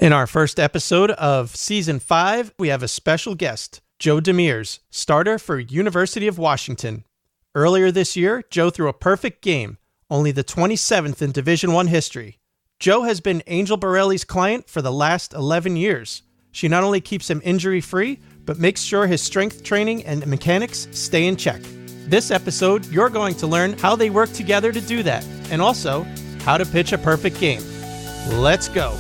In our first episode of Season 5, we have a special guest, Joe DeMers, starter for University of Washington. Earlier this year, Joe threw a perfect game, only the 27th in Division I history. Joe has been Angel Borelli's client for the last 11 years. She not only keeps him injury-free, but makes sure his strength training and mechanics stay in check. This episode, you're going to learn how they work together to do that, and also how to pitch a perfect game. Let's go.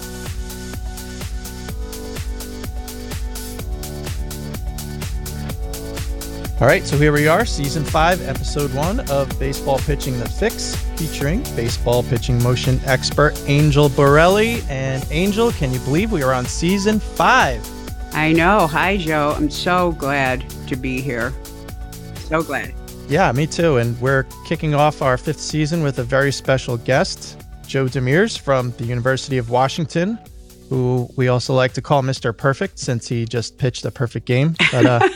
All right, so here we are, Season 5, Episode 1 of Baseball Pitching The Fix, featuring baseball pitching motion expert Angel Borelli. And Angel, can you believe we are on Season 5? I know. Hi, Joe. I'm so glad to be here. So glad. Yeah, me too. And we're kicking off our 5th season with a very special guest, Joe DeMers from the University of Washington, who we also like to call Mr. Perfect since he just pitched a perfect game. But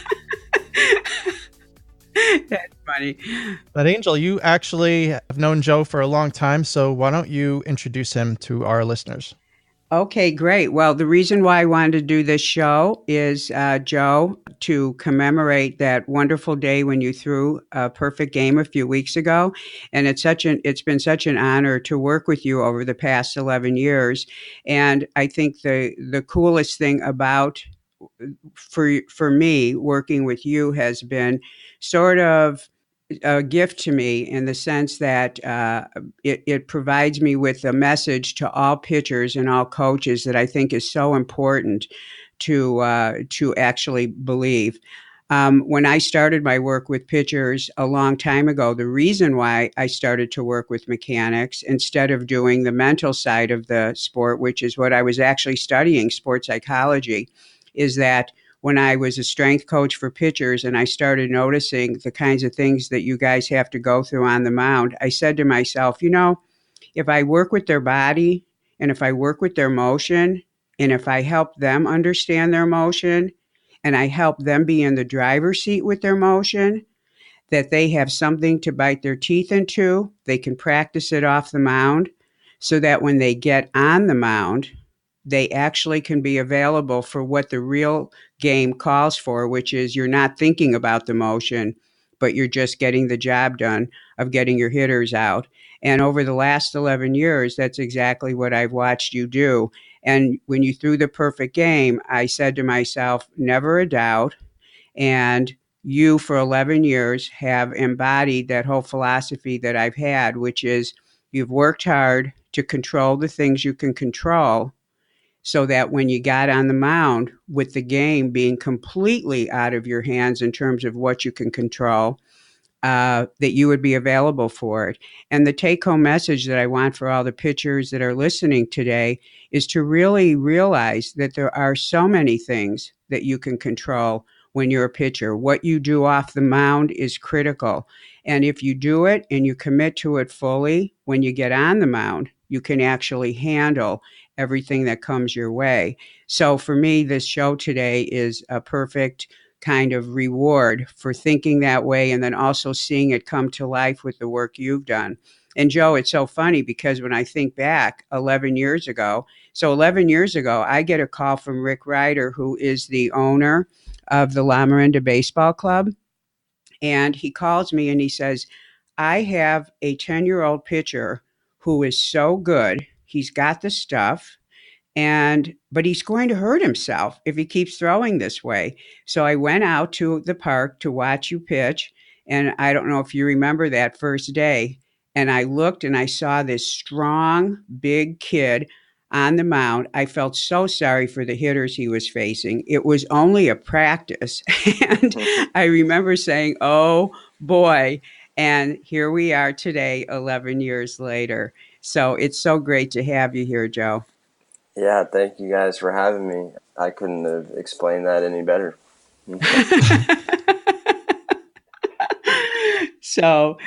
That's funny. But Angel, you actually have known Joe for a long time, so why don't you introduce him to our listeners? Okay, great. Well, the reason why I wanted to do this show is, Joe, to commemorate that wonderful day when you threw a perfect game a few weeks ago. And it's been such an honor to work with you over the past 11 years. And I think the coolest thing about for me working with you has been sort of a gift to me in the sense that it provides me with a message to all pitchers and all coaches that I think is so important to actually believe. When I started my work with pitchers a long time ago, the reason why I started to work with mechanics instead of doing the mental side of the sport, which is what I was actually studying, sports psychology, is that when I was a strength coach for pitchers and I started noticing the kinds of things that you guys have to go through on the mound, I said to myself, if I work with their body and if I work with their motion and if I help them understand their motion and I help them be in the driver's seat with their motion, that they have something to bite their teeth into, they can practice it off the mound so that when they get on the mound, they actually can be available for what the real game calls for, which is you're not thinking about the motion, but you're just getting the job done of getting your hitters out. And over the last 11 years, that's exactly what I've watched you do. And when you threw the perfect game, I said to myself, never a doubt. And you, for 11 years, have embodied that whole philosophy that I've had, which is you've worked hard to control the things you can control, so that when you got on the mound with the game being completely out of your hands in terms of what you can control, that you would be available for it. And the take-home message that I want for all the pitchers that are listening today is to really realize that there are so many things that you can control when you're a pitcher. What you do off the mound is critical. And if you do it and you commit to it fully, when you get on the mound, you can actually handle everything that comes your way. So for me, this show today is a perfect kind of reward for thinking that way and then also seeing it come to life with the work you've done. And Joe, it's so funny because when I think back 11 years ago, I get a call from Rick Ryder, who is the owner of the La Miranda Baseball Club. And he calls me and he says, I have a 10-year-old pitcher who is so good. He's got the stuff, but he's going to hurt himself if he keeps throwing this way. So I went out to the park to watch you pitch, and I don't know if you remember that first day, and I looked and I saw this strong, big kid on the mound. I felt so sorry for the hitters he was facing. It was only a practice, and I remember saying, oh, boy, and here we are today, 11 years later. So it's so great to have you here, Joe. Yeah, thank you guys for having me. I couldn't have explained that any better. So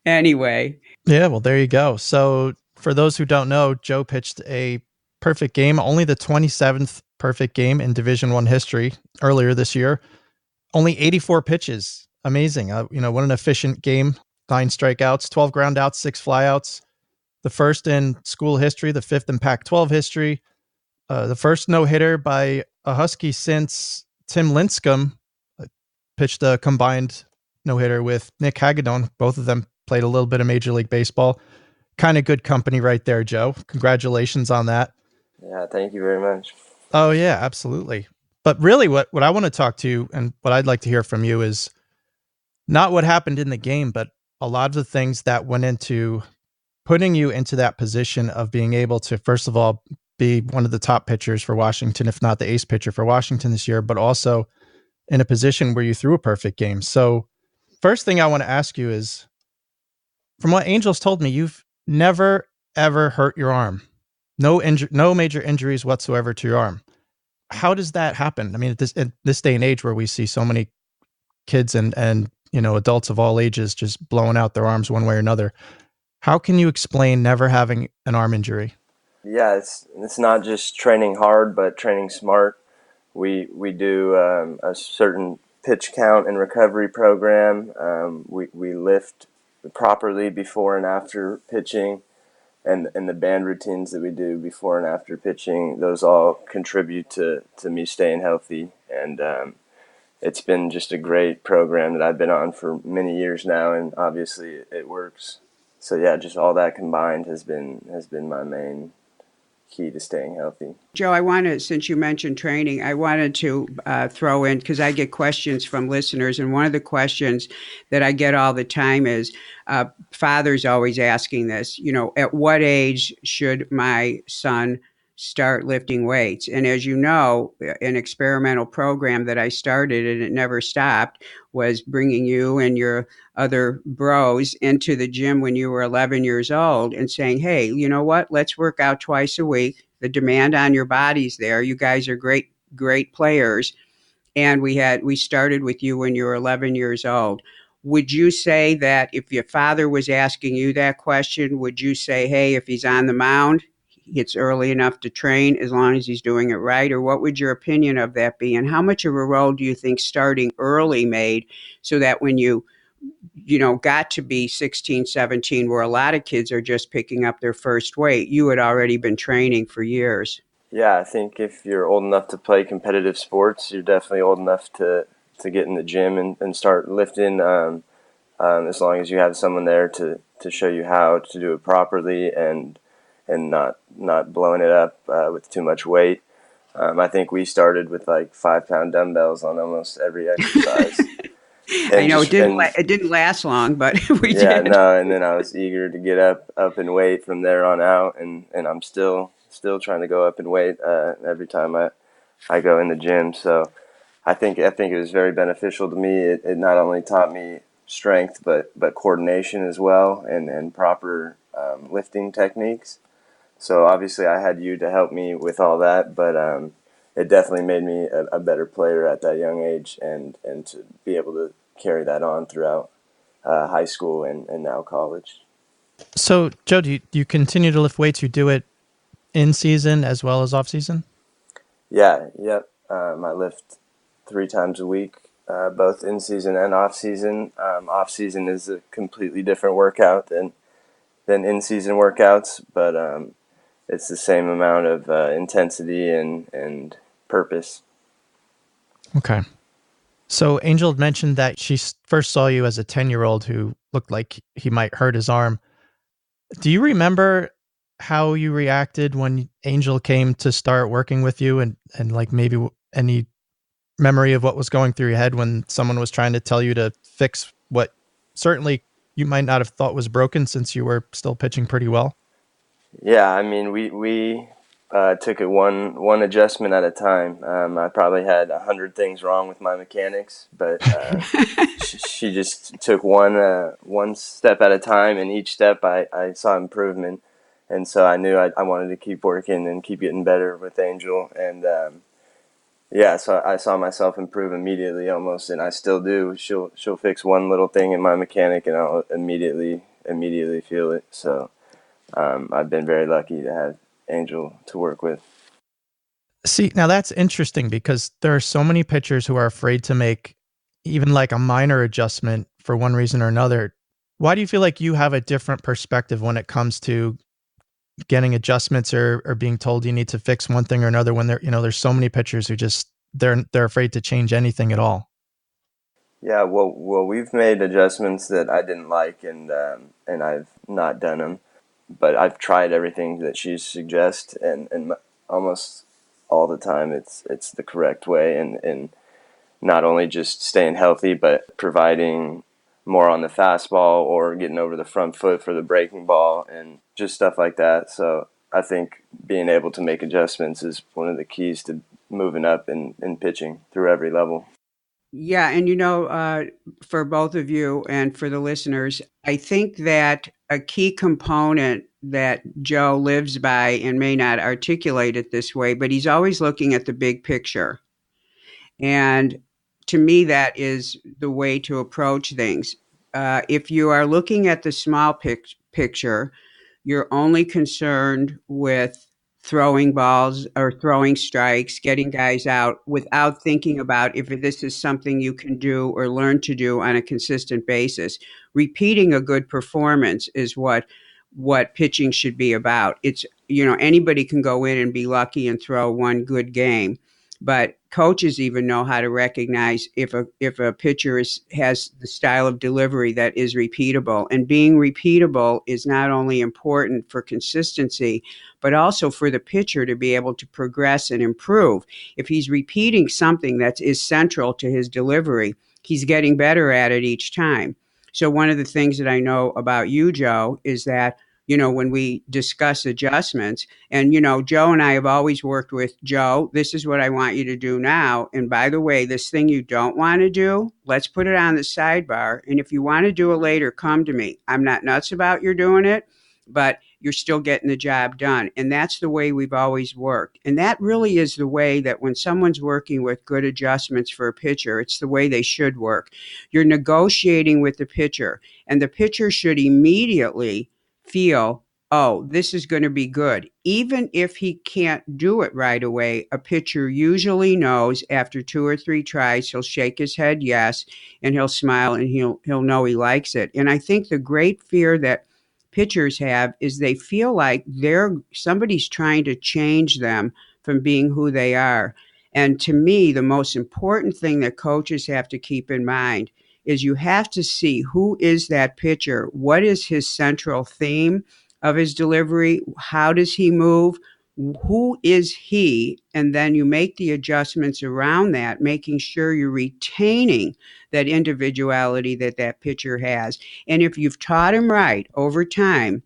anyway. Yeah, well, there you go. So for those who don't know, Joe pitched a perfect game, only the 27th perfect game in Division I history earlier this year. Only 84 pitches. Amazing. What an efficient game. 9 strikeouts, 12 ground outs, 6 flyouts. The first in school history, the 5th in Pac-12 history. the first no-hitter by a Husky since Tim Lincecum pitched a combined no-hitter with Nick Hagedorn. Both of them played a little bit of Major League Baseball. Kind of good company right there, Joe. Congratulations on that. Yeah, thank you very much. Oh, yeah, absolutely. But really what I want to talk to and what I'd like to hear from you is not what happened in the game, but a lot of the things that went into putting you into that position of being able to, first of all, be one of the top pitchers for Washington, if not the ace pitcher for Washington this year, but also in a position where you threw a perfect game. So first thing I want to ask you is, from what Angel's told me, you've never, ever hurt your arm. No major injuries whatsoever to your arm. How does that happen? I mean, at this day and age where we see so many kids and adults of all ages just blowing out their arms one way or another, how can you explain never having an arm injury? Yeah, it's not just training hard, but training smart. We do a certain pitch count and recovery program. We lift properly before and after pitching, and the band routines that we do before and after pitching, those all contribute to me staying healthy. And it's been just a great program that I've been on for many years now, and obviously it works. So yeah, just all that combined has been my main key to staying healthy. Joe, since you mentioned training, I wanted to throw in, because I get questions from listeners, and one of the questions that I get all the time is, fathers always asking this, at what age should my son start lifting weights? And as you know, an experimental program that I started, and it never stopped, was bringing you and your other bros into the gym when you were 11 years old and saying, hey, you know what, let's work out twice a week. The demand on your body's there. You guys are great players. And we started with you when you were 11 years old. Would you say that if your father was asking you that question, would you say, hey, if he's on the mound, it's early enough to train as long as he's doing it right? Or what would your opinion of that be? And how much of a role do you think starting early made, so that when you got to be 16, 17, where a lot of kids are just picking up their first weight, you had already been training for years? Yeah, I think if you're old enough to play competitive sports, you're definitely old enough to get in the gym and start lifting, as long as you have someone there to show you how to do it properly and not blowing it up with too much weight. I think we started with like 5-pound dumbbells on almost every exercise. I know it didn't last long, but we did. Yeah, no, and then I was eager to get up in weight from there on out, and I'm still trying to go up in weight every time I go in the gym. So I think it was very beneficial to me. It not only taught me strength, but coordination as well, and proper lifting techniques. So obviously I had you to help me with all that, but it definitely made me a better player at that young age, and to be able to carry that on throughout high school and now college. So, Joe, do you continue to lift weights? You do it in season as well as off season? Yeah, yep. I lift 3 times a week, both in season and off season. Off season is a completely different workout than in season workouts, but it's the same amount of intensity and purpose. Okay. So Angel had mentioned that she first saw you as a 10-year-old who looked like he might hurt his arm. Do you remember how you reacted when Angel came to start working with you, and like maybe any memory of what was going through your head when someone was trying to tell you to fix what certainly you might not have thought was broken since you were still pitching pretty well? Yeah, I mean, we took it one adjustment at a time. I probably had 100 things wrong with my mechanics, but she just took one step at a time, and each step I saw improvement, and so I knew I wanted to keep working and keep getting better with Angel, and so I saw myself improve immediately almost, and I still do. She'll fix one little thing in my mechanic, and I'll immediately feel it. So I've been very lucky to have Angel to work with. See, now that's interesting because there are so many pitchers who are afraid to make even like a minor adjustment for one reason or another. Why do you feel like you have a different perspective when it comes to getting adjustments or being told you need to fix one thing or another when there's so many pitchers who just they're afraid to change anything at all? Yeah, well, we've made adjustments that I didn't like, and I've not done them, but I've tried everything that she suggests, and almost all the time it's the correct way, and not only just staying healthy, but providing more on the fastball or getting over the front foot for the breaking ball and just stuff like that. So I think being able to make adjustments is one of the keys to moving up in pitching through every level. Yeah, and for both of you and for the listeners, I think that a key component that Joe lives by and may not articulate it this way, but he's always looking at the big picture. And to me, that is the way to approach things. If you are looking at the small picture, you're only concerned with throwing balls or throwing strikes, getting guys out without thinking about if this is something you can do or learn to do on a consistent basis. Repeating a good performance is what pitching should be about. It's, anybody can go in and be lucky and throw one good game, but coaches even know how to recognize if a pitcher has the style of delivery that is repeatable. And being repeatable is not only important for consistency, but also for the pitcher to be able to progress and improve. If he's repeating something that is central to his delivery, he's getting better at it each time. So one of the things that I know about you, Joe, is that when we discuss adjustments, and, Joe and I have always worked with, Joe, this is what I want you to do now. And by the way, this thing you don't want to do, let's put it on the sidebar. And if you want to do it later, come to me. I'm not nuts about you doing it, but you're still getting the job done. And that's the way we've always worked. And that really is the way that when someone's working with good adjustments for a pitcher, it's the way they should work. You're negotiating with the pitcher, and the pitcher should immediately feel, oh, this is going to be good. Even if he can't do it right away, a pitcher usually knows after 2 or 3 tries, he'll shake his head yes, and he'll smile, and he'll know he likes it. And I think the great fear that pitchers have is they feel like somebody's trying to change them from being who they are. And to me, the most important thing that coaches have to keep in mind is you have to see who is that pitcher, what is his central theme of his delivery, how does he move, who is he, and then you make the adjustments around that, making sure you're retaining that individuality that pitcher has. And if you've taught him right over time,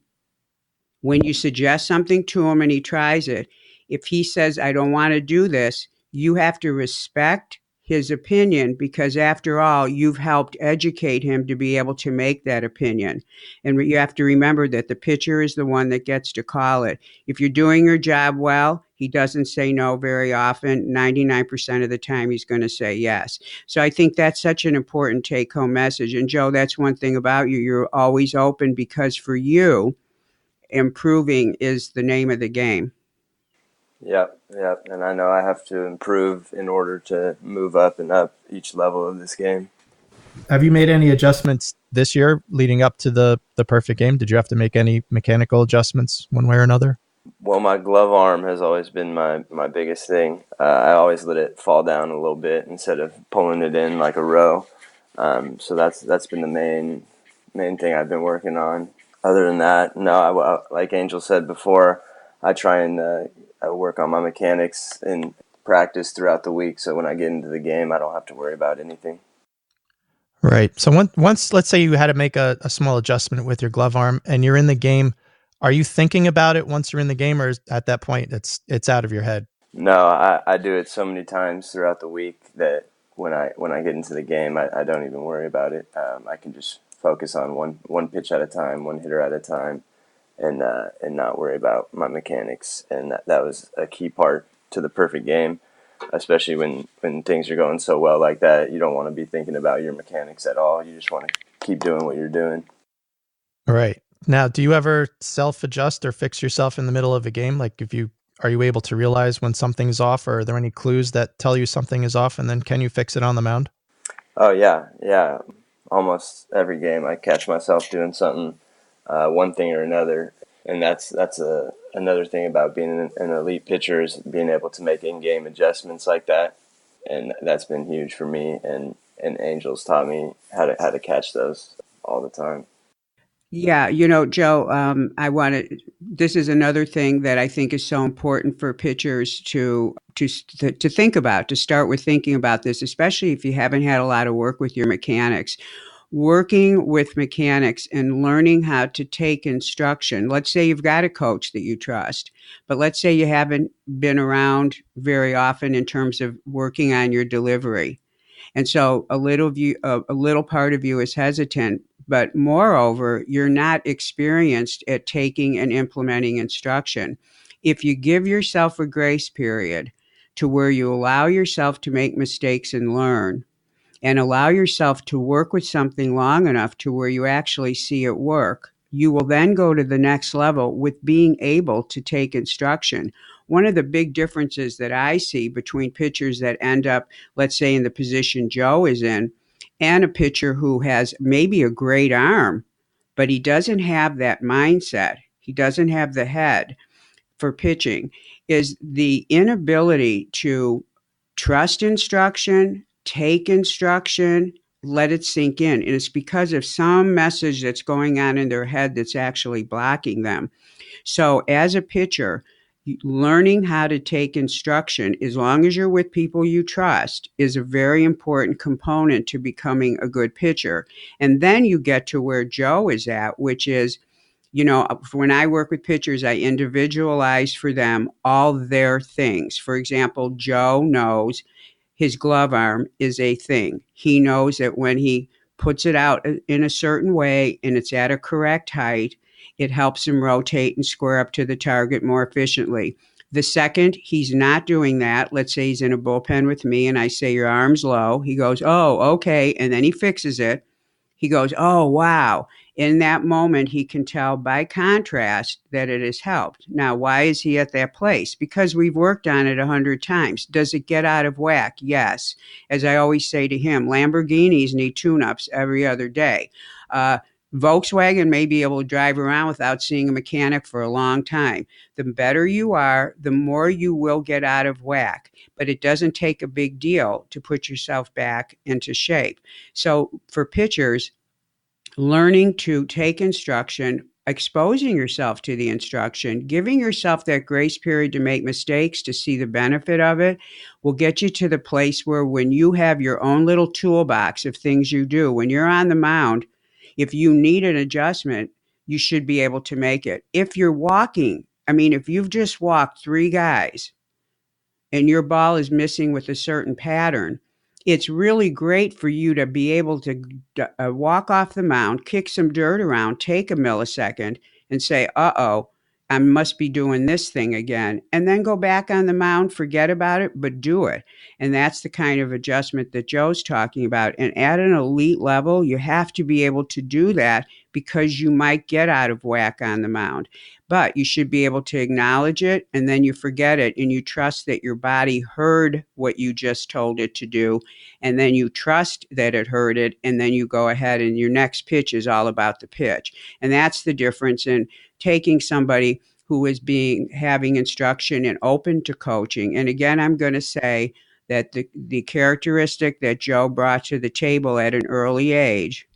when you suggest something to him and he tries it, if he says, I don't want to do this, you have to respect his opinion, because after all, you've helped educate him to be able to make that opinion. And you have to remember that the pitcher is the one that gets to call it. If you're doing your job well, he doesn't say no very often. 99% of the time, he's going to say yes. So I think that's such an important take-home message. And Joe, that's one thing about you. You're always open, because for you, improving is the name of the game. Yep. And I know I have to improve in order to move up and up each level of this game. Have you made any adjustments this year leading up to the perfect game? Did you have to make any mechanical adjustments one way or another? Well, my glove arm has always been my biggest thing. I always let it fall down a little bit instead of pulling it in like a row. So that's been the main thing I've been working on. Other than that, no, like Angel said before, I try and work on my mechanics in practice throughout the week, so when I get into the game, I don't have to worry about anything. Right. So once, let's say you had to make a small adjustment with your glove arm and you're in the game, are you thinking about it once you're in the game, or at that point it's out of your head? No, I do it so many times throughout the week that when I get into the game, I don't even worry about it. I can just focus on one pitch at a time, one hitter at a time, and not worry about my mechanics. And that was a key part to the perfect game, especially when things are going so well like that. You don't want to be thinking about your mechanics at all. You just want to keep doing what you're doing. All right. Now, do you ever self-adjust or fix yourself in the middle of a game? Like are you able to realize when something's off, or are there any clues that tell you something is off, and then can you fix it on the mound? Oh, yeah. Almost every game I catch myself doing something, one thing or another. And that's another thing about being an elite pitcher is being able to make in-game adjustments like that, and that's been huge for me. And Angels taught me how to catch those all the time. Yeah, Joe, this is another thing that I think is so important for pitchers to think about, to start with thinking about this, especially if you haven't had a lot of work with your mechanics. Working with mechanics and learning how to take instruction. Let's say you've got a coach that you trust, but let's say you haven't been around very often in terms of working on your delivery. And so a little part of you is hesitant, but moreover, you're not experienced at taking and implementing instruction. If you give yourself a grace period to where you allow yourself to make mistakes and learn, and allow yourself to work with something long enough to where you actually see it work, you will then go to the next level with being able to take instruction. One of the big differences that I see between pitchers that end up, let's say, in the position Joe is in, and a pitcher who has maybe a great arm, but he doesn't have that mindset, he doesn't have the head for pitching, is the inability to trust instruction, take instruction, let it sink in. And it's because of some message that's going on in their head that's actually blocking them. So, as a pitcher, learning how to take instruction, as long as you're with people you trust, is a very important component to becoming a good pitcher. And then you get to where Joe is at, which is, when I work with pitchers, I individualize for them all their things. For example, Joe knows his glove arm is a thing. He knows that when he puts it out in a certain way and it's at a correct height, it helps him rotate and square up to the target more efficiently. The second he's not doing that, let's say he's in a bullpen with me and I say, your arm's low. He goes, oh, okay. And then he fixes it. He goes, oh, wow. In that moment, he can tell by contrast that it has helped. Now, why is he at that place? Because we've worked on it 100 times. Does it get out of whack? Yes. As I always say to him, Lamborghinis need tune-ups every other day. Volkswagen may be able to drive around without seeing a mechanic for a long time. The better you are, the more you will get out of whack. But it doesn't take a big deal to put yourself back into shape. So for pitchers, learning to take instruction, exposing yourself to the instruction, giving yourself that grace period to make mistakes, to see the benefit of it, will get you to the place where when you have your own little toolbox of things you do, when you're on the mound, if you need an adjustment, you should be able to make it. If you're walking, if you've just walked 3 guys and your ball is missing with a certain pattern, it's really great for you to be able to walk off the mound, kick some dirt around, take a millisecond and say, uh-oh, I must be doing this thing again, and then go back on the mound, forget about it, but do it. And that's the kind of adjustment that Joe's talking about. And at an elite level, you have to be able to do that because you might get out of whack on the mound. But you should be able to acknowledge it, and then you forget it, and you trust that your body heard what you just told it to do, and then you trust that it heard it, and then you go ahead and your next pitch is all about the pitch. And that's the difference in taking somebody who is having instruction and open to coaching. And again, I'm going to say that the characteristic that Joe brought to the table at an early age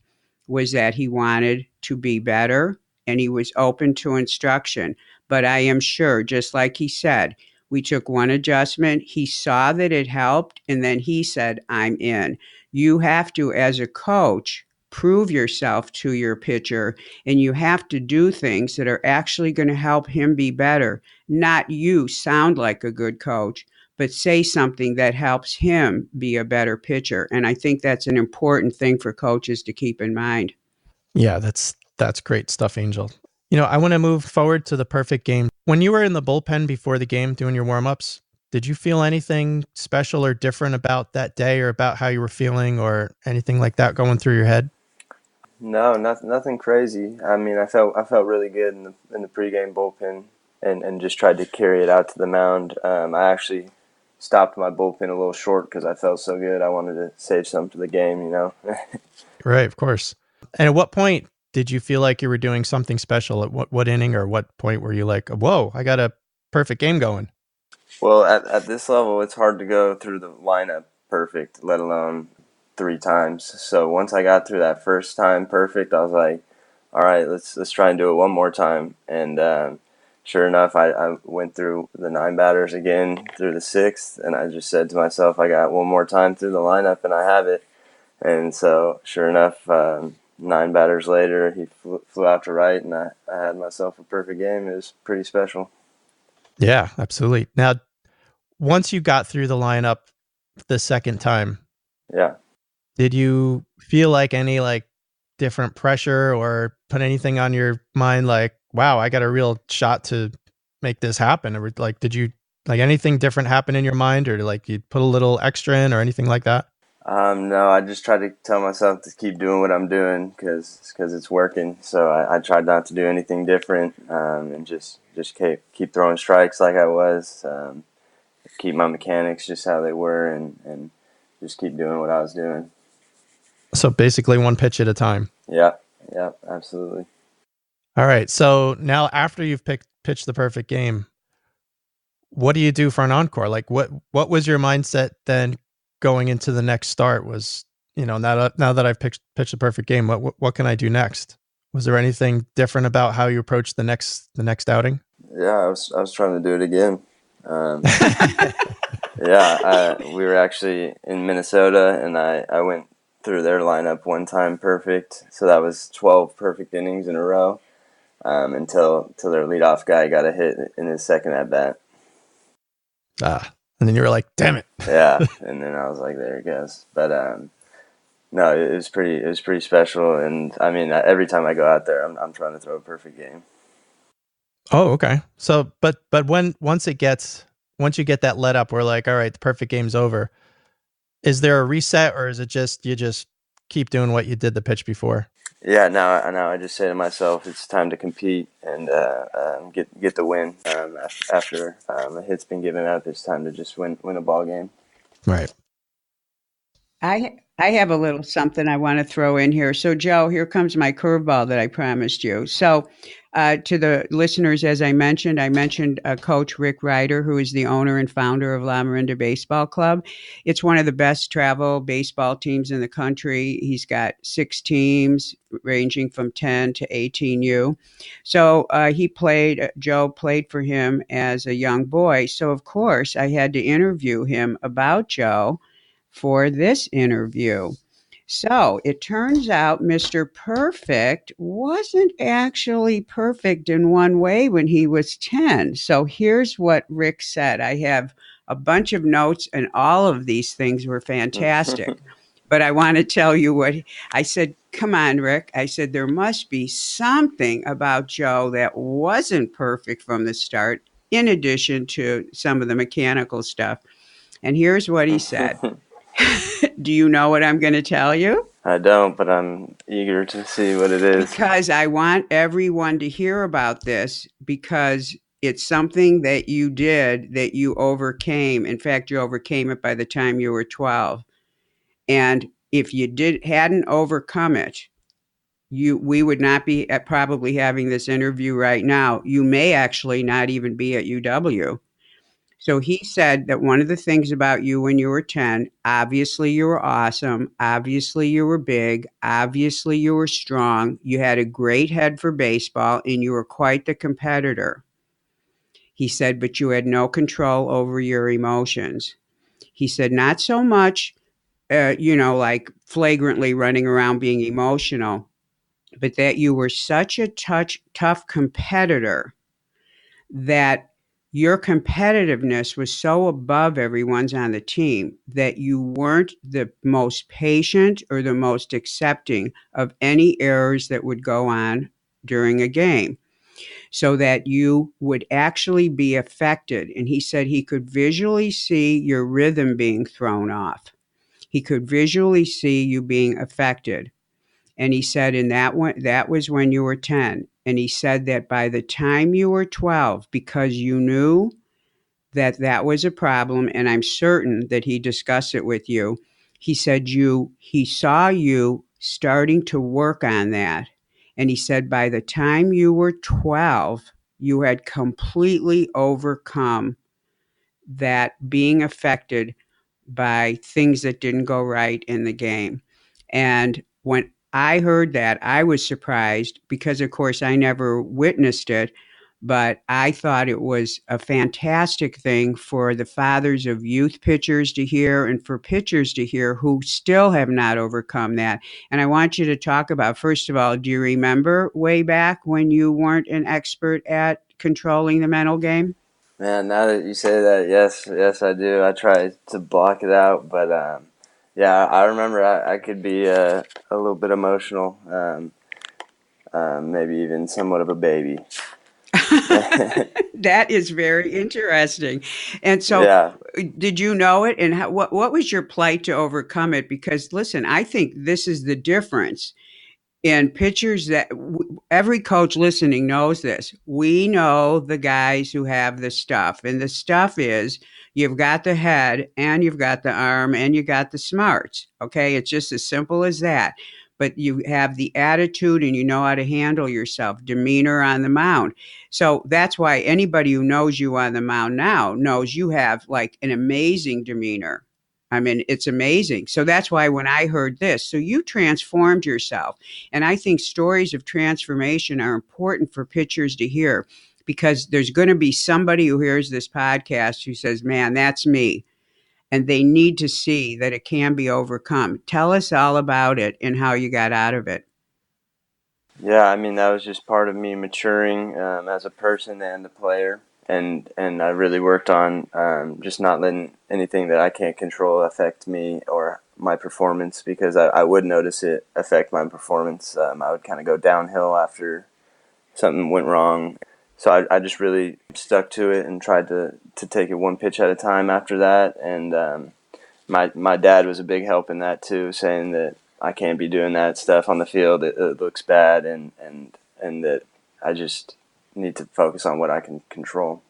was that he wanted to be better and he was open to instruction. But I am sure, just like he said, we took one adjustment, he saw that it helped, and then he said, I'm in. You have to, as a coach, prove yourself to your pitcher, and you have to do things that are actually going to help him be better. Not you sound like a good coach, but say something that helps him be a better pitcher. And I think that's an important thing for coaches to keep in mind. Yeah, that's great stuff, Angel. I want to move forward to the perfect game. When you were in the bullpen before the game doing your warm-ups, did you feel anything special or different about that day or about how you were feeling or anything like that going through your head? No, nothing crazy. I felt really good in the pregame bullpen and just tried to carry it out to the mound. I actually stopped my bullpen a little short because I felt so good. I wanted to save some for the game, Right, of course. And at what point did you feel like you were doing something special? At what inning or what point were you like, whoa, I got a perfect game going? Well, at this level, it's hard to go through the lineup perfect, let alone 3 times. So once I got through that first time perfect, I was like, all right, let's try and do it one more time. And sure enough, I went through the 9 batters again through the 6th, and I just said to myself, I got one more time through the lineup, and I have it. And so sure enough, 9 batters later, he flew out to right, and I had myself a perfect game. It was pretty special. Yeah, absolutely. Now, once you got through the lineup the second time, yeah, did you feel like any like different pressure or put anything on your mind like, wow, I got a real shot to make this happen? Or like, did you like anything different happen in your mind, or like you put a little extra in or anything like that? No, I just try to tell myself to keep doing what I'm doing because it's working. So I tried not to do anything different, and just keep throwing strikes like I was, keep my mechanics just how they were, and just keep doing what I was doing. So basically one pitch at a time. Yeah, absolutely. All right. So now after you've pitched the perfect game, what do you do for an encore? Like what was your mindset then going into the next start? Was, now that I've pitched the perfect game, what can I do next? Was there anything different about how you approached the next outing? Yeah, I was trying to do it again. Yeah, we were actually in Minnesota, and I went through their lineup one time perfect. So that was 12 perfect innings in a row, until their leadoff guy got a hit in his second at bat. And then you were like, damn it. Yeah, and then I was like, there it goes. But no, it was pretty special, and I mean, every time I go out there, I'm trying to throw a perfect game. Oh, okay. So, but once you get that let up, we're like, all right, the perfect game's over. Is there a reset, or is it just you just keep doing what you did the pitch before? Yeah, now I just say to myself, it's time to compete and get the win. After a hit's been given up, it's time to just win a ball game. Right. I have a little something I want to throw in here. So, Joe, here comes my curveball that I promised you. So, to the listeners, as I mentioned Coach Rick Ryder, who is the owner and founder of La Miranda Baseball Club. It's one of the best travel baseball teams in the country. He's got 6 teams ranging from 10 to 18U. So Joe played for him as a young boy. So, of course, I had to interview him about Joe for this interview. So it turns out Mr. Perfect wasn't actually perfect in one way when he was 10. So here's what Rick said. I have a bunch of notes, and all of these things were fantastic. But I want to tell you what I said. Come on, Rick. I said, there must be something about Joe that wasn't perfect from the start, in addition to some of the mechanical stuff. And here's what he said. Do you know what I'm going to tell you? I don't, but I'm eager to see what it is. Because I want everyone to hear about this, because it's something that you did that you overcame. In fact, you overcame it by the time you were 12. And if you hadn't overcome it, we would not be probably having this interview right now. You may actually not even be at UW. So he said that one of the things about you when you were 10, obviously you were awesome. Obviously you were big. Obviously you were strong. You had a great head for baseball, and you were quite the competitor. He said, but you had no control over your emotions. He said, not so much, like flagrantly running around being emotional, but that you were such a tough competitor that your competitiveness was so above everyone's on the team that you weren't the most patient or the most accepting of any errors that would go on during a game, so that you would actually be affected. And he said he could visually see your rhythm being thrown off. He could visually see you being affected. And he said, and that was when you were 10. And he said that by the time you were 12, because you knew that was a problem, and I'm certain that he discussed it with you, he said he saw you starting to work on that. And he said, by the time you were 12, you had completely overcome that being affected by things that didn't go right in the game. And when I heard that, I was surprised because, of course, I never witnessed it. But I thought it was a fantastic thing for the fathers of youth pitchers to hear and for pitchers to hear who still have not overcome that. And I want you to talk about, first of all, do you remember way back when you weren't an expert at controlling the mental game? Man, now that you say that, yes, I do. I try to block it out, but yeah, I remember I could be a little bit emotional, maybe even somewhat of a baby. That is very interesting. And so, Yeah, did you know it? And what was your plight to overcome it? Because, listen, I think this is the difference in pitchers that every coach listening knows this. We know the guys who have the stuff, and the stuff is you've got the head and you've got the arm and you got the smarts. Okay. It's just as simple as that. But you have the attitude and you know how to handle yourself, demeanor on the mound. So that's why anybody who knows you on the mound now knows you have like an amazing demeanor. I mean, it's amazing. So that's why when I heard this, so you transformed yourself. And I think stories of transformation are important for pitchers to hear because there's going to be somebody who hears this podcast who says, man, that's me. And they need to see that it can be overcome. Tell us all about it and how you got out of it. yeah. I mean, that was just part of me maturing as a person and a player, and I really worked on just not letting anything that I can't control affect me or my performance, because I would notice it affect my performance. I would kind of go downhill after something went wrong. So I just really stuck to it and tried to take it one pitch at a time after that. And my dad was a big help in that too, saying that I can't be doing that stuff on the field. It looks bad, and that I just need to focus on what I can control.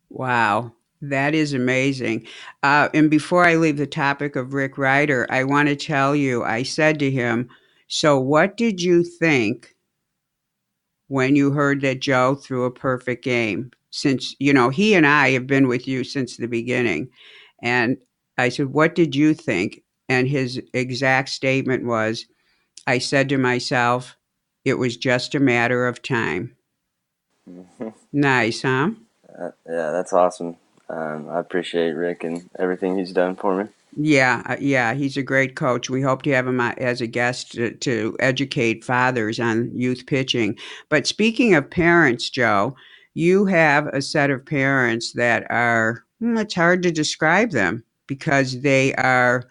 Wow. That is amazing. And before I leave the topic of Rick Ryder, I want to tell you, I said to him, so what did you think when you heard that Joe threw a perfect game? Since, he and I have been with you since the beginning. And I said, what did you think? And his exact statement was, I said to myself, it was just a matter of time. Nice, huh? Yeah, that's awesome. I appreciate Rick and everything he's done for me. Yeah, he's a great coach. We hope to have him as a guest to educate fathers on youth pitching. But speaking of parents, Joe, you have a set of parents that are, it's hard to describe them because they are,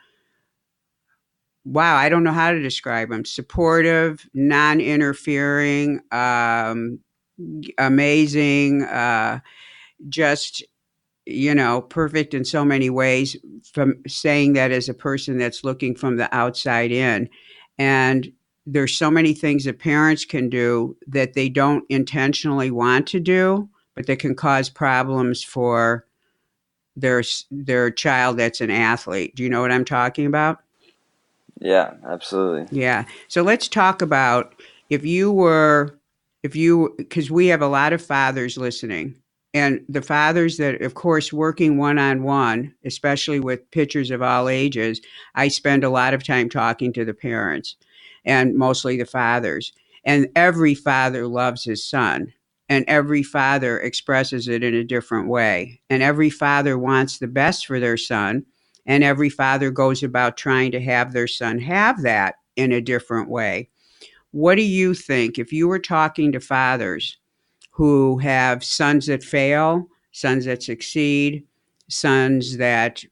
wow, I don't know how to describe them. Supportive, non interfering, amazing, just perfect in so many ways, from saying that as a person that's looking from the outside in. And there's so many things that parents can do that they don't intentionally want to do, but that can cause problems for their child that's an athlete. Do you know what I'm talking about? Yeah, absolutely. Yeah. So let's talk about if you were, because we have a lot of fathers listening, and the fathers that, of course, working one on one, especially with pitchers of all ages, I spend a lot of time talking to the parents and mostly the fathers. And every father loves his son, and every father expresses it in a different way. And every father wants the best for their son, and every father goes about trying to have their son have that in a different way. What do you think if you were talking to fathers who have sons that fail, sons that succeed, sons that,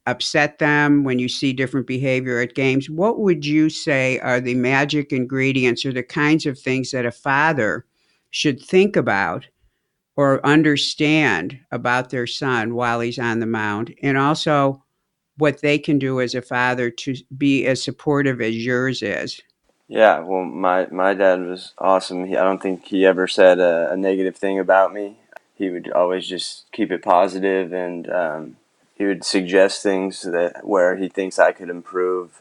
upset them when you see different behavior at games? What would you say are the magic ingredients or the kinds of things that a father should think about or understand about their son while he's on the mound? And also, what they can do as a father to be as supportive as yours is. Yeah, well, my dad was awesome. I don't think he ever said a negative thing about me. He would always just keep it positive, and he would suggest things that where he thinks I could improve.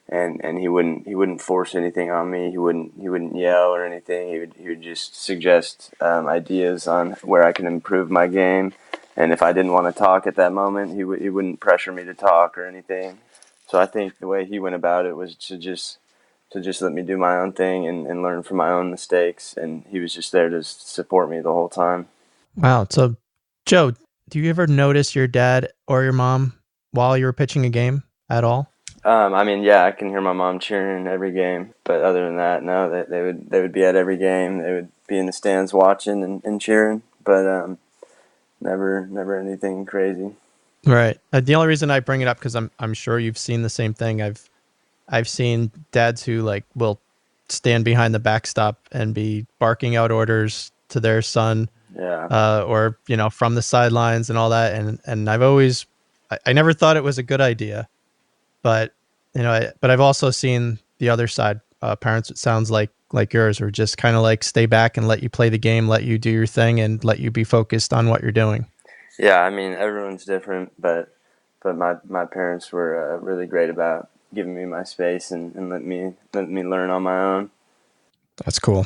and he wouldn't force anything on me. He wouldn't yell or anything. He would just suggest ideas on where I can improve my game. And if I didn't want to talk at that moment, he wouldn't pressure me to talk or anything. So I think the way he went about it was to just let me do my own thing and learn from my own mistakes. And he was just there to support me the whole time. Wow. So, Joe, do you ever notice your dad or your mom while you were pitching a game at all? I mean, yeah, I can hear my mom cheering every game, but other than that, no, they would be at every game. They would be in the stands watching and cheering, but never anything crazy. Right. The only reason I bring it up because I'm sure you've seen the same thing. I've seen dads who like will stand behind the backstop and be barking out orders to their son, Yeah. or from the sidelines and all that. And I never thought it was a good idea, but but I've also seen the other side. Parents, it sounds like yours, are just kind of like stay back and let you play the game, let you do your thing, and let you be focused on what you're doing. Yeah, I mean, everyone's different, but my parents were really great about giving me my space and let me learn on my own. That's cool.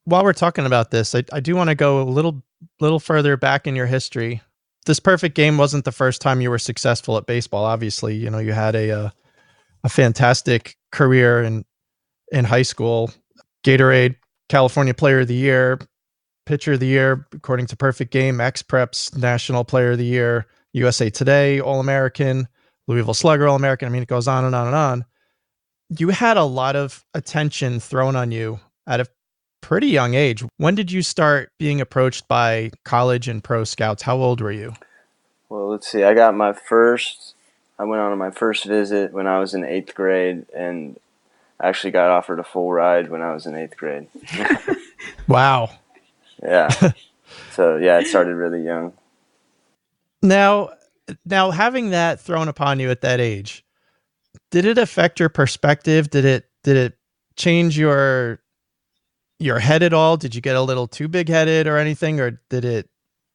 While we're talking about this, I do want to go a little further back in your history. This perfect game wasn't the first time you were successful at baseball. Obviously, you had a fantastic career in high school. Gatorade California Player of the Year, Pitcher of the Year, according to Perfect Game, X-Preps National Player of the Year, USA Today All-American, Louisville Slugger All-American. I mean, it goes on and on and on. You had a lot of attention thrown on you at a pretty young age. When did you start being approached by college and pro scouts? How old were you? Well, let's see. I went on my first visit when I was in 8th grade, and actually got offered a full ride when I was in 8th grade. Wow. Yeah. So yeah, it started really young. Now, having that thrown upon you at that age, did it affect your perspective? Did it change your head at all? Did you get a little too big headed or anything, or did it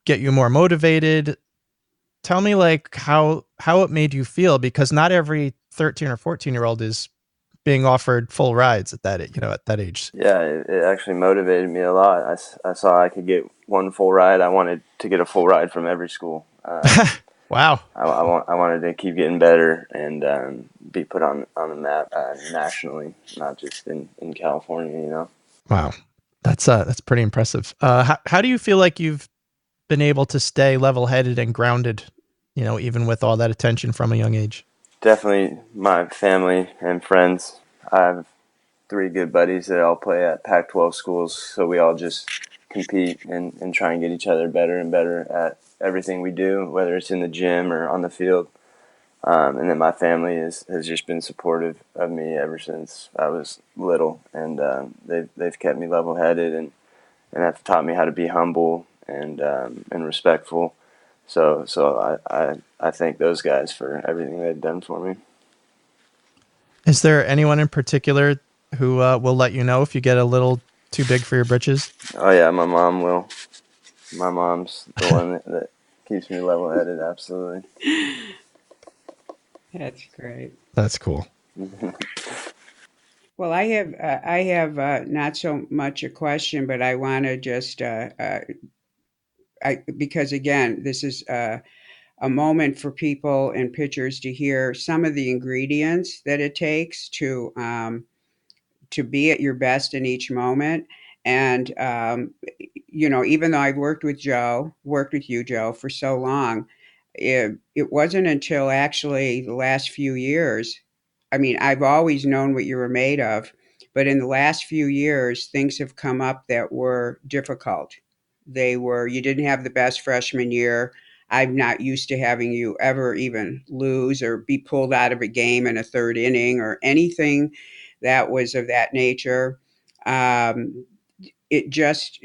get you more motivated? Tell me like how it made you feel, because not every 13 or 14-year-old is being offered full rides at that age. Yeah, it actually motivated me a lot. I saw I could get one full ride. I wanted to get a full ride from every school. Wow. I wanted to keep getting better and be put on the map nationally, not just in California. Wow. That's pretty impressive. How do you feel like you've been able to stay level-headed and grounded, even with all that attention from a young age? Definitely my family and friends. I have 3 good buddies that all play at Pac-12 schools, so we all just compete and try and get each other better and better at everything we do, whether it's in the gym or on the field. And then my family has just been supportive of me ever since I was little, and they've kept me level-headed and have taught me how to be humble and respectful. So I thank those guys for everything they've done for me. Is there anyone in particular who will let you know if you get a little too big for your britches? Oh yeah, my mom will. My mom's the one that keeps me level-headed. Absolutely. That's great. That's cool. Well, I have not so much a question, but I want to just because again, this is a moment for people and pitchers to hear some of the ingredients that it takes to be at your best in each moment. And even though I've worked with you, Joe, for so long, it wasn't until actually the last few years. I mean, I've always known what you were made of, but in the last few years, things have come up that were difficult. You didn't have the best freshman year. I'm not used to having you ever even lose or be pulled out of a game in a third inning or anything that was of that nature. Um, it just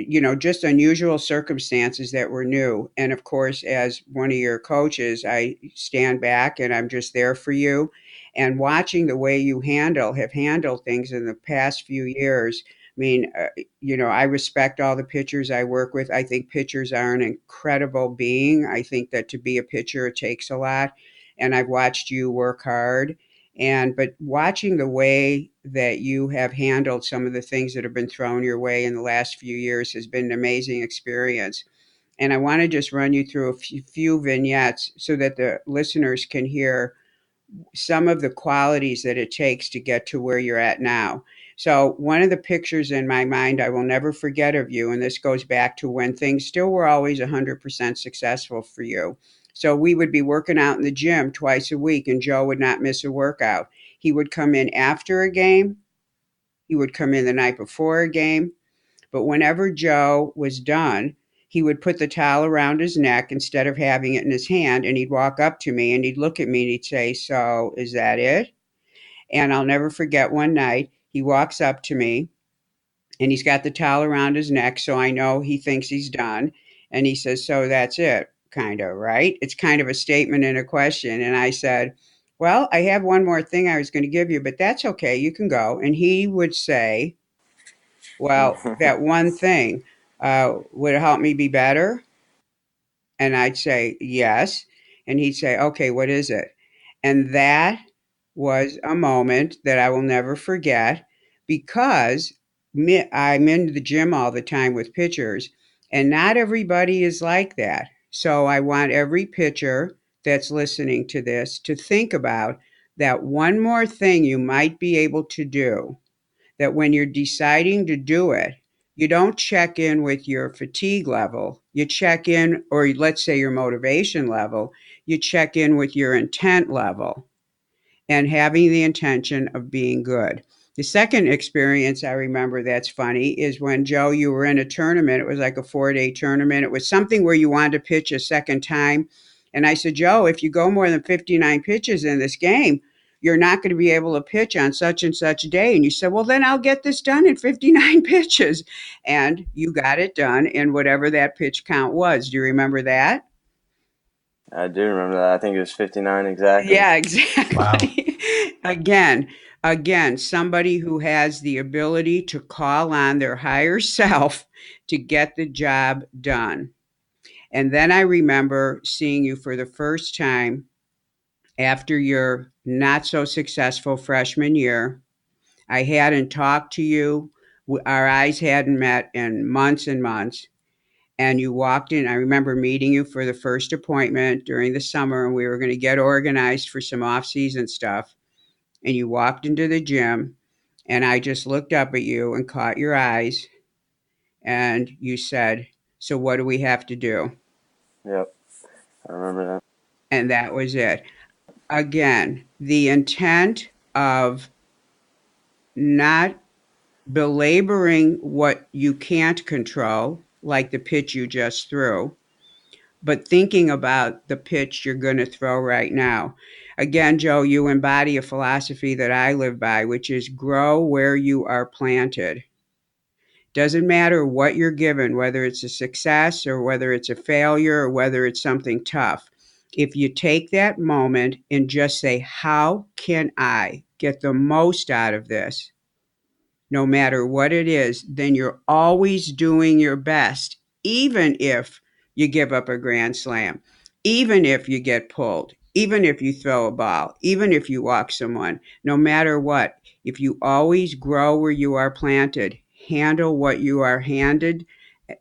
unusual circumstances that were new. And of course, as one of your coaches, I stand back and I'm just there for you. And watching the way you have handled things in the past few years. I mean, I respect all the pitchers I work with. I think pitchers are an incredible being. I think that to be a pitcher, it takes a lot. And I've watched you work hard But watching the way that you have handled some of the things that have been thrown your way in the last few years has been an amazing experience. And I want to just run you through a few vignettes so that the listeners can hear some of the qualities that it takes to get to where you're at now. So, one of the pictures in my mind I will never forget of you, and this goes back to when things still were always 100% successful for you. So, we would be working out in the gym twice a week, and Joe would not miss a workout. He would come in after a game, he would come in the night before a game, but whenever Joe was done, he would put the towel around his neck instead of having it in his hand, and he'd walk up to me and he'd look at me and he'd say, "So, is that it?" And I'll never forget one night, he walks up to me and he's got the towel around his neck, so I know he thinks he's done. And he says, "So that's it, kind of, right?" It's kind of a statement and a question. And I said, "Well, I have one more thing I was going to give you, but that's okay. You can go." And he would say, "Well, that one thing, would it help me be better?" And I'd say, "Yes." And he'd say, "Okay, what is it?" And that was a moment that I will never forget because I'm in the gym all the time with pitchers, and not everybody is like that. So I want every pitcher that's listening to this to think about that one more thing you might be able to do, that when you're deciding to do it, you don't check in with your fatigue level. You check in, or let's say your motivation level, you check in with your intent level and having the intention of being good. The second experience I remember that's funny is when, Joe, you were in a tournament. It was like a 4-day tournament. It was something where you wanted to pitch a second time. And I said, "Joe, if you go more than 59 pitches in this game, you're not going to be able to pitch on such and such a day." And you said, "Well, then I'll get this done in 59 pitches." And you got it done in whatever that pitch count was. Do you remember that? I do remember that. I think it was 59 exactly. Yeah, Wow. exactly. again, again, somebody who has the ability to call on their higher self to get the job done. And then I remember seeing you for the first time after your not so successful freshman year. I hadn't talked to you. Our eyes hadn't met in months and months. And you walked in. I remember meeting you for the first appointment during the summer, and we were going to get organized for some off-season stuff. And you walked into the gym, and I just looked up at you and caught your eyes, and you said, "So what do we have to do?" Yep, I remember that. And that was it. Again, the intent of not belaboring what you can't control, like the pitch you just threw, but thinking about the pitch you're going to throw right now. Again, Joe, you embody a philosophy that I live by, which is grow where you are planted. Doesn't matter what you're given, whether it's a success or whether it's a failure or whether it's something tough. If you take that moment and just say, "How can I get the most out of this?" no matter what it is, then you're always doing your best, even if you give up a grand slam, even if you get pulled, even if you throw a ball, even if you walk someone, no matter what. If you always grow where you are planted, handle what you are handed,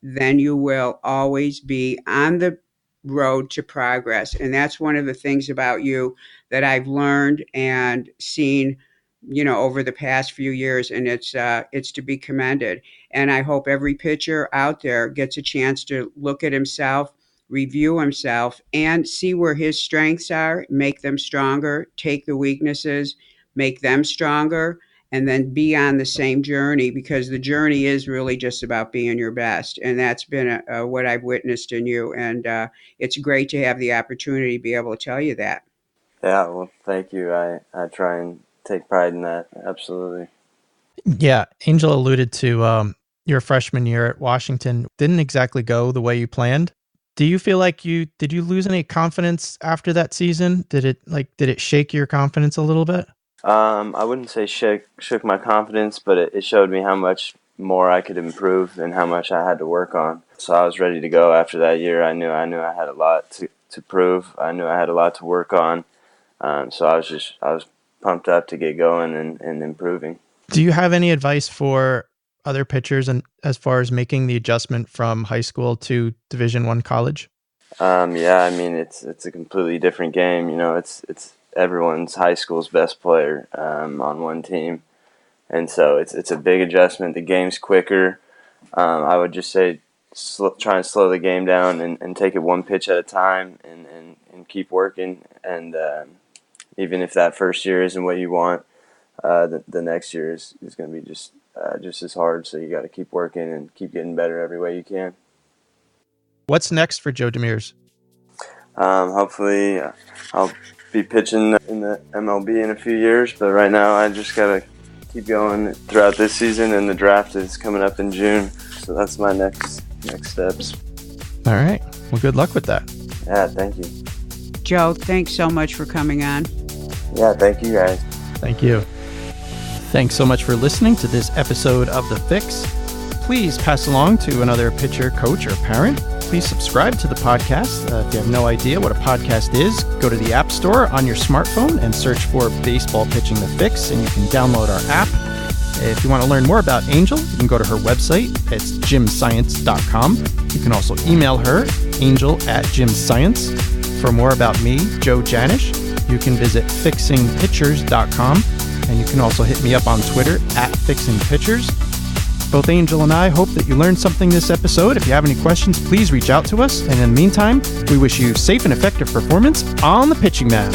then you will always be on the road to progress. And that's one of the things about you that I've learned and seen, over the past few years, and it's to be commended. And I hope every pitcher out there gets a chance to look at himself, review himself, and see where his strengths are, make them stronger, take the weaknesses, make them stronger, and then be on the same journey, because the journey is really just about being your best. And that's been what I've witnessed in you. And it's great to have the opportunity to be able to tell you that. Yeah, well, thank you. I try and take pride in that. Absolutely. Yeah, Angel alluded to your freshman year at Washington didn't exactly go the way you planned. Do you feel like did you lose any confidence after that season? Did it shake your confidence a little bit? I wouldn't say shook my confidence, but it showed me how much more I could improve and how much I had to work on. So I was ready to go after that year. I knew I had a lot to prove. I knew I had a lot to work on. So I was pumped up to get going and improving. Do you have any advice for other pitchers and as far as making the adjustment from high school to Division I college? Yeah, I mean, it's a completely different game. You know, it's everyone's high school's best player on one team, and so it's a big adjustment. The game's quicker. I would just say try and slow the game down and take it one pitch at a time and keep working. And even if that first year isn't what you want, the next year is going to be just as hard. So you got to keep working and keep getting better every way you can. What's next for Joe DeMers? Hopefully, I'll be pitching in the MLB in a few years. But right now, I just got to keep going throughout this season, and the draft is coming up in June. So that's my next steps. All right. Well, good luck with that. Yeah, thank you. Joe, thanks so much for coming on. Yeah, thank you guys. Thank you. Thanks so much for listening to this episode of The Fix. Please pass along to another pitcher, coach, or parent. Please subscribe to the podcast. If you have no idea what a podcast is, go to the App Store on your smartphone and search for Baseball Pitching The Fix, and you can download our app. If you want to learn more about Angel, you can go to her website. It's gymscience.com. You can also email her, angel@gymscience. For more about me, Joe Janish, you can visit fixingpitchers.com, and you can also hit me up on Twitter @fixingpitchers. Both Angel and I hope that you learned something this episode. If you have any questions, please reach out to us. And in the meantime, we wish you safe and effective performance on the pitching mound.